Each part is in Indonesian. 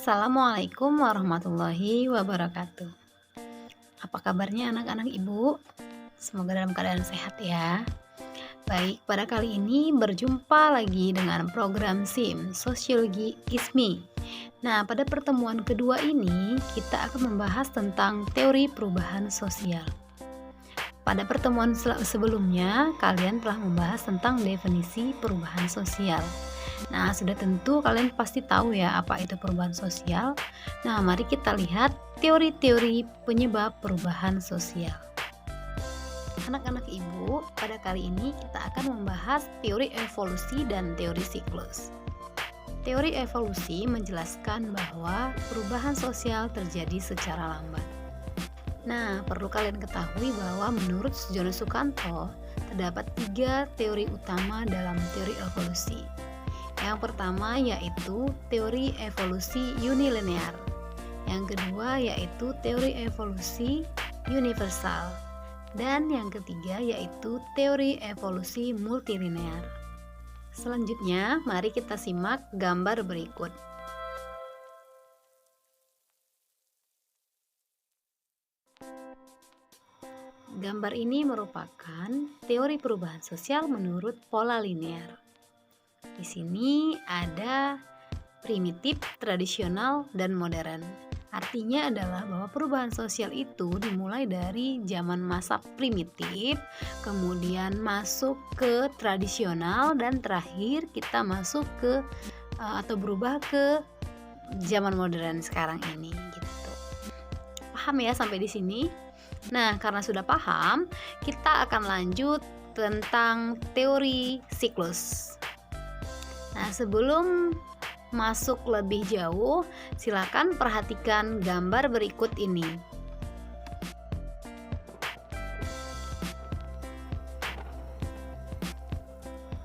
Assalamualaikum warahmatullahi wabarakatuh. Apa kabarnya anak-anak ibu? Semoga dalam keadaan sehat ya. Baik, pada kali ini berjumpa lagi dengan program SIM, Sosiologi ISMI. Nah, pada pertemuan kedua ini kita akan membahas tentang teori perubahan sosial. Pada pertemuan sebelumnya, kalian telah membahas tentang definisi perubahan sosial. Nah, sudah tentu kalian pasti tahu ya apa itu perubahan sosial. Nah, mari kita lihat teori-teori penyebab perubahan sosial. Anak-anak ibu, pada kali ini kita akan membahas teori evolusi dan teori siklus. Teori evolusi menjelaskan bahwa perubahan sosial terjadi secara lambat. Nah, perlu kalian ketahui bahwa menurut Sujono Sukanto, terdapat 3 teori utama dalam teori evolusi. Yang pertama yaitu teori evolusi unilinear. Yang kedua yaitu teori evolusi universal. Dan yang ketiga yaitu teori evolusi multilinear. Selanjutnya, mari kita simak gambar berikut. Gambar ini merupakan teori perubahan sosial menurut pola linear. Di sini ada primitif, tradisional, dan modern. Artinya adalah bahwa perubahan sosial itu dimulai dari zaman masa primitif, kemudian masuk ke tradisional, dan terakhir kita masuk ke atau berubah ke zaman modern sekarang ini gitu. Paham ya sampai di sini? Nah, karena sudah paham, kita akan lanjut tentang teori siklus. Nah, sebelum masuk lebih jauh, silakan perhatikan gambar berikut ini.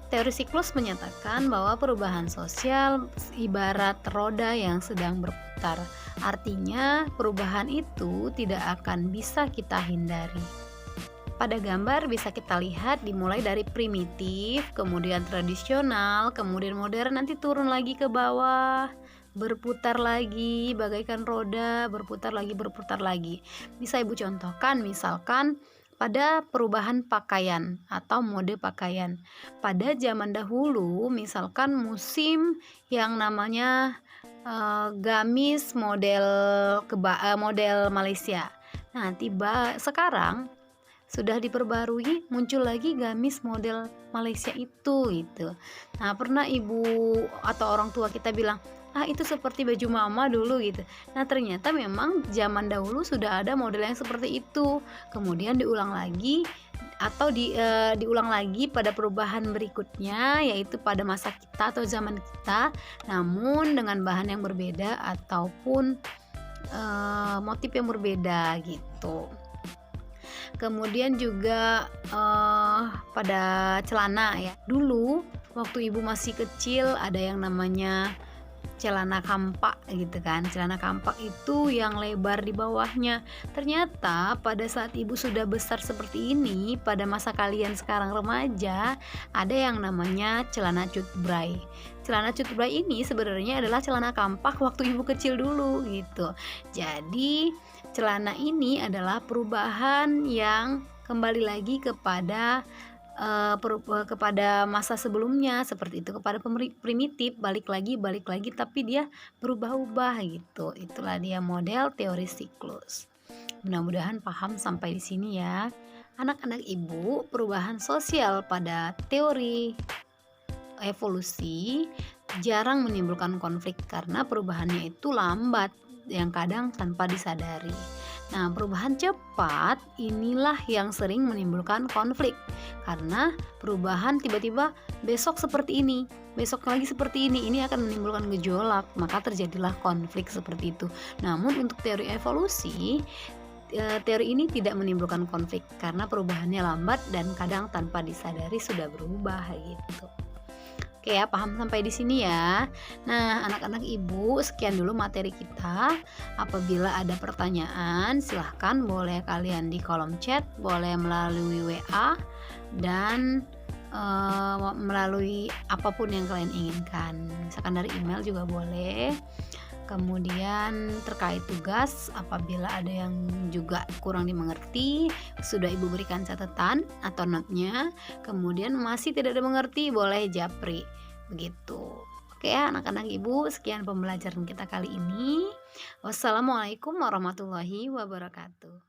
Teori siklus menyatakan bahwa perubahan sosial ibarat roda yang sedang berputar. Artinya, perubahan itu tidak akan bisa kita hindari. Pada gambar bisa kita lihat dimulai dari primitif, kemudian tradisional, kemudian modern, nanti turun lagi ke bawah, berputar lagi bagaikan roda, berputar lagi. Bisa Ibu contohkan misalkan pada perubahan pakaian atau mode pakaian. Pada zaman dahulu misalkan musim yang namanya gamis model Malaysia. Nah, sekarang sudah diperbarui, muncul lagi gamis model Malaysia itu gitu. Nah, pernah ibu atau orang tua kita bilang, itu seperti baju mama dulu gitu. Nah, ternyata memang zaman dahulu sudah ada model yang seperti itu. Kemudian diulang lagi atau diulang lagi pada perubahan berikutnya, yaitu pada masa kita atau zaman kita, namun dengan bahan yang berbeda ataupun motif yang berbeda gitu. Kemudian juga pada celana ya. Dulu waktu ibu masih kecil ada yang namanya celana kampak gitu kan. Celana kampak itu yang lebar di bawahnya. Ternyata pada saat ibu sudah besar seperti ini, pada masa kalian sekarang remaja, ada yang namanya celana cutbray. Celana cutbray ini sebenarnya adalah celana kampak waktu ibu kecil dulu gitu. Jadi celana ini adalah perubahan yang kembali lagi kepada masa sebelumnya, seperti itu, kepada primitif, balik lagi tapi dia berubah-ubah gitu. Itulah dia model teori siklus. Mudah-mudahan paham sampai di sini ya. Anak-anak ibu, perubahan sosial pada teori evolusi jarang menimbulkan konflik karena perubahannya itu lambat, yang kadang tanpa disadari. Nah, perubahan cepat inilah yang sering menimbulkan konflik karena perubahan tiba-tiba besok seperti ini, besok lagi seperti ini akan menimbulkan gejolak, maka terjadilah konflik seperti itu. Namun untuk teori evolusi, teori ini tidak menimbulkan konflik karena perubahannya lambat dan kadang tanpa disadari sudah berubah gitu. Oke ya, paham sampai di sini ya. Nah, anak-anak ibu, sekian dulu materi kita. Apabila ada pertanyaan, silahkan boleh kalian di kolom chat, boleh melalui WA, dan melalui apapun yang kalian inginkan. Misalkan dari email juga boleh. Kemudian terkait tugas, apabila ada yang juga kurang dimengerti, sudah Ibu berikan catatan atau notnya, kemudian masih tidak dimengerti boleh japri, begitu. Oke ya anak-anak Ibu, sekian pembelajaran kita kali ini. Wassalamualaikum warahmatullahi wabarakatuh.